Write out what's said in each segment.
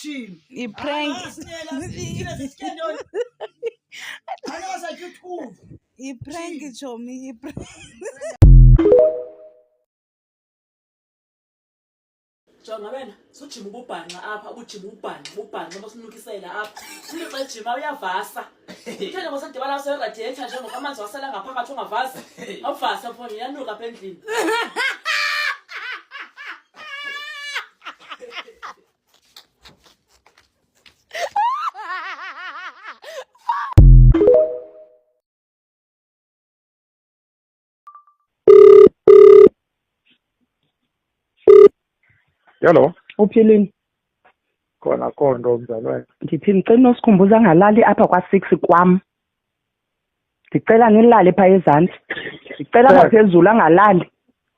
I-prank. I-prank Chomi, i-prank. Jonga wena, sujima ububhanqa apha, ubujima ububhanqa basinukisela apha. Ulixa ejima uyavasa. Uthanda ngosadibana useradiator nje ngoba amanzi wasela ngaphakathi ungavasi. Awuvasa mfowethu iyanuka apha endlini. Hello. Uphilini? Khona kondo mzalwane. Ndithi ngicela nosikhumbuza ngalali apha kwa6 kwam. Ndicela ngilale pha ezantsi. Ndicela ngaphezulu angalali.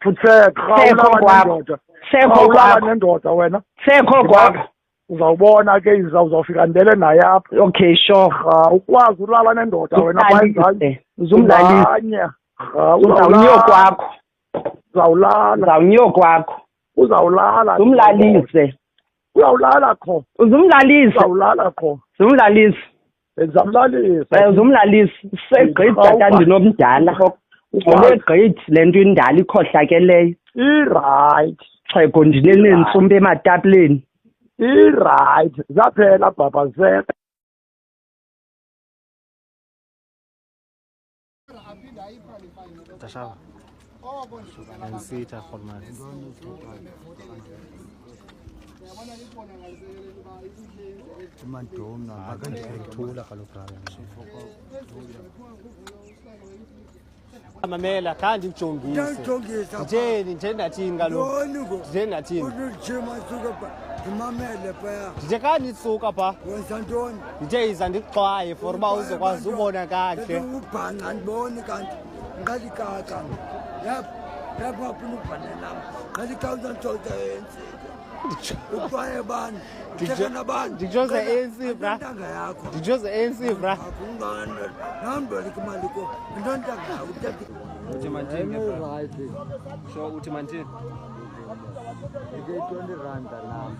Futhi sekho kwakho. Sekho kwakho nendoda wena. Sekho kwakho. Uzawubona ke uzawufika ndele naye apha. Okay, sure. Ukwazi ulala nendoda wena bayenzani? Uzumlalisa. Uzawunyo kwakho. Uzawulala. kwakho. Uzawulala. Umlalise. Uyawulala kho. Uzumlalisa. Uzawulala kho. Uzumlalisa. Ngizamlalisa. Uzumlalisa. Segqitha tata ndinomdala. Ngegqithi lento indala ikhohlakeleyo. I-right. Xhego ndinenentsumbu ematapileni. I-right. Zaphela baba zeka. Tashaba. Nsitha format. Mandona akangithula kaloku Mamela kandi ngijongise. Nje ndathini kaloku. Nje ndathini. Ujima suka imamele phaya. Nje kandi suka pha. Wenza ntoni? Nje iza ndixwaye for uba uzokwazi ubona kakuhle. Ubhanqa ndiboni kanti ngali kaka. Yapha phuna ubhane nami. Ngali kawuza ntoda yenze. Ubaye bani? Ndikena bani? Ndikujoze ANC bra. Ndikujoze ANC bra. Akungana. Namba likumali ko. Ndontanga uthathe. Uthi mantini bra. So uthi mantini. Ike 20 rand nami.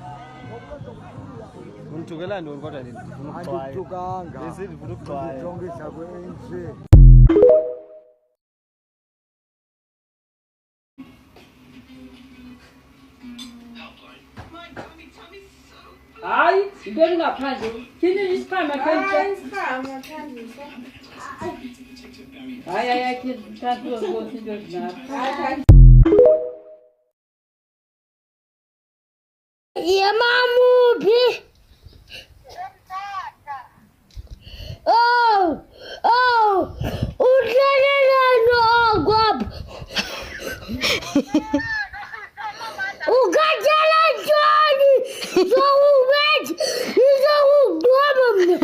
Unithukela ntoni kodwa ndifuna ukuxwaya. Andithukanga. Bese ndifuna ukuxwaya. Ndijongisa kwe-ANC. Hayi, intoni ngaphandle? Thini isikhama ngaphandle? Hayi akhe mthathu ukuthi into zinapha. Yamamuphi? Udlalelani okwapha? Ukhathala ntoni? Zokubetha, ngizokugqoba mina.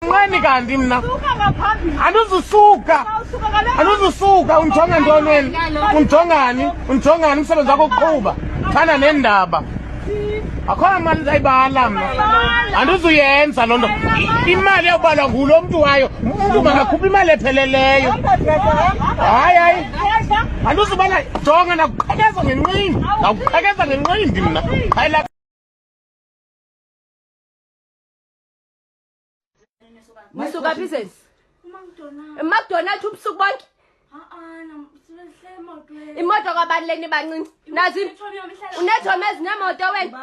Ngani kanti mna? Anuzusuka unjonga ntoni wena? Unjongani? Umsebenzi wakho ukuqhuba. Thana nendaba. Akhona imali ndayibala mna. Andizuyenza loo nto. Imali yawubalwa ngulo mntu wayo. Umuntu makakhupha imali epheleleyo. Hayi. Andizubala jonga nakuqhekeza ngenqindi. Nawuqhekeza ngenqindi mna. Hayi la Musuka business. McDonald's ubusuku bonke. Imoto kwabaleni bancinci. Nazi unethomo ezinemoto wena.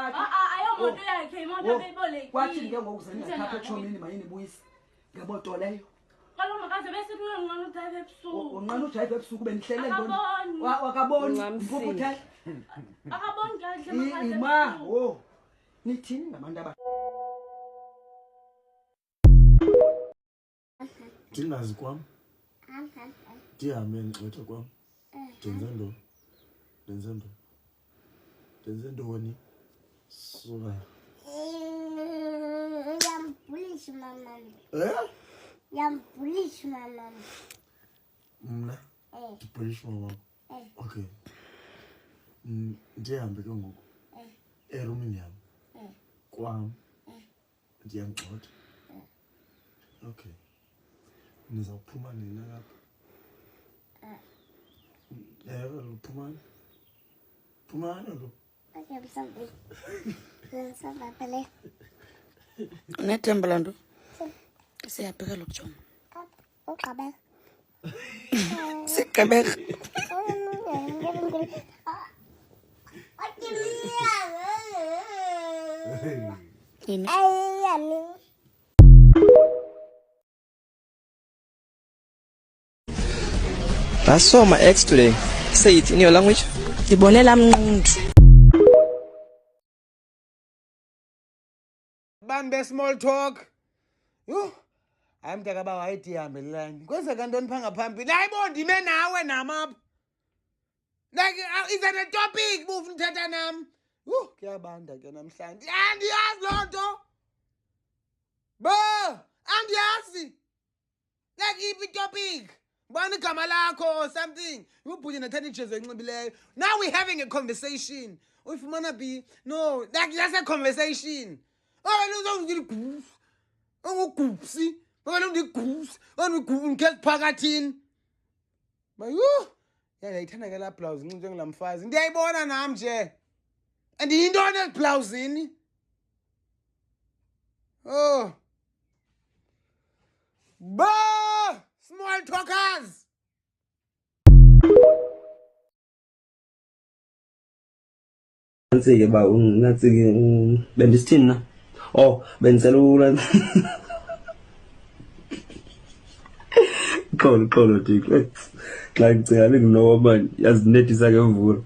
Ayomoto yakhe imoto beyibolekile. Kwathi ke ngoku zenzakhapha echomini mayini buyisa. Ngeboto leyo. Kaloku makaze bese kunqana udrayive ebusuku. Unqana udrayive ebusuku benihlele ntoni? Wakaboni mphuphuthela. Akaboni kahle makaze. Ima, nithini ngabantu aba Ndingazi kwam. Ndihambe ngxetha kwam. Ndenze ntoni? Suka. Yambulisha mama. Yambulisha mama. Mna? Ndibulisha mama. Okay. Ndihambe ke ngoku. Erumini yam. Kwam. Ndiyamgxotha. Okay. Nizawuphuma nina lapha. Lo phumani. Phumani lo. Unethemba lanto? Siyabheka lokujoma. Uqabeka. Sigqibeka. Yini? I saw my ex today. Say it in your language. Ngibonela mnqundu. Bambe small talk. Yo. Ayimtaka ba wayithi ihambelelani. Kwenzeka ntoni phanga phambili? Hayibo ndime nawe namapha. Like is that a topic move uthetha nam? Kuyabanda ke namhlanje. Andiyazi loo nto. Bo, andiyazi. Like iphi topic? Bani igama lakho or something. Ubhuti nathanda ijezi enxibileyo. Now we're having a conversation. Uyifumana B? No, like that's a conversation. Oh, no, ungugupsi. Bani undigupsi. Ungikhe phakathini. Bayo. Yayithanda ke la blouse ncinci ngilamfazi. Ndiyayibona nami nje. Andiyintoni eliblousini? Oh. Ba! Small talkers. Nansi-ke ba nansi-ke bendisithini na? Oh, bendiselula. Xolo Thixo. Xa ngicinga benginowa manje yazinethisa ke mvula.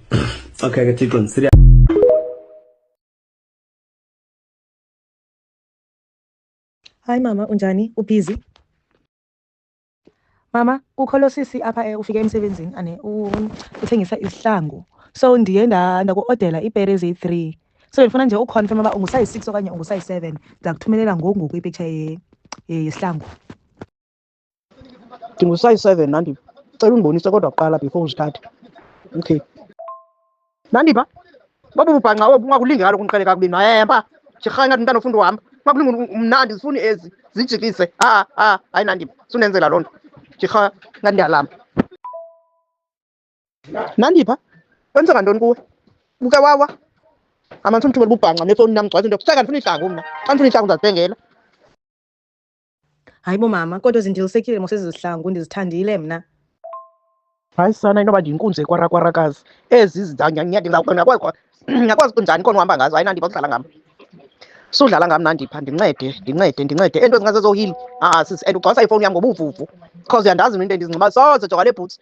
Okay ke Thixo ngisiriya. Hi mama, unjani? Ubusy? Mama, ukholo sisi apha ufike emsebenzini ane uthengisa isihlangu. So ndiye ndaku-ordela ipere eziyi-3. So ndifuna nje uconfirm uba ungusize 6 okanye ungusize 7. Ndakuthumelela ngoku ipicture yesihlangu. Ndingusize 7 Nandipha. Cela undibonise kodwa kuqala before uzithathe. Okay. Nandipha. Baba ubhanqa ungakulingi kaloku undiqele kakubi nayempa. Jirhanga umntana ofunda uhamba. Ungakulingi mnandi sifuni ezi zijikise. Hayi Nandipha. Sunenzela loo nto. Jirha ngandiyalamba. Nandipha. Wenza ngantoni kuwe? Buke wawa. Amantsu mthumela ubhanqa nefoni nam gcwase into. Kuseka ndifuna ihlangu mna. Xa ndifuna ihlangu uzazithengela. Hayibo mama, kodwa zindilisekile mosezi zihlangu ndizithandile mna. Hayi sana inoba ndiyinkunzi ekwarakwarakazi. Ezi ngiyakwazi kunjani khona uhamba ngazo. Hayi Nandipha udlala ngam. Sudlala ngam Nandipha ndincede. Ento ezingazezohili. Sisi and ugcwasa ifowuni yam ngobuvuvu. Because uyandazi into endizinxiba soze joka le boots.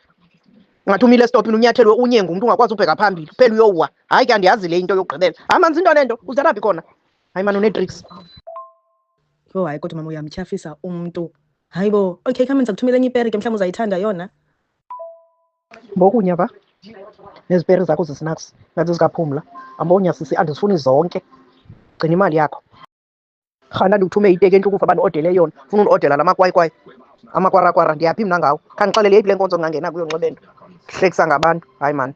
Ngathi umile estopini unyathelwe unye ngumntu ungakwazi ubheka phambili. Phela uyowa. Hayi ke andiyazi le into yokugqibela. Amanzi into nento uzalaphi khona? Hayi man une-tricks. Yho hayi kodwa mama uyamtyhafisa umntu. Hayibo, okay khame ndizakuthumela enye ipere ke mhlawumbi uzayithanda yona. Mbokunya ba? Nezipere zakho zesnacks nathi zikaphumla. Ambonya sisi andizifuni zonke. Gcina imali yakho. Khana ndikuthume iteke enhle ukufa abantu odele yona. Ufuna undordela lamakwayikwayi. Amakwarakwara ndiyaphi mna ngawo. Khangixelele yiphi le nkonzo ngangena kuyo nxebento. Hlekisa ngabantu. Hayi man.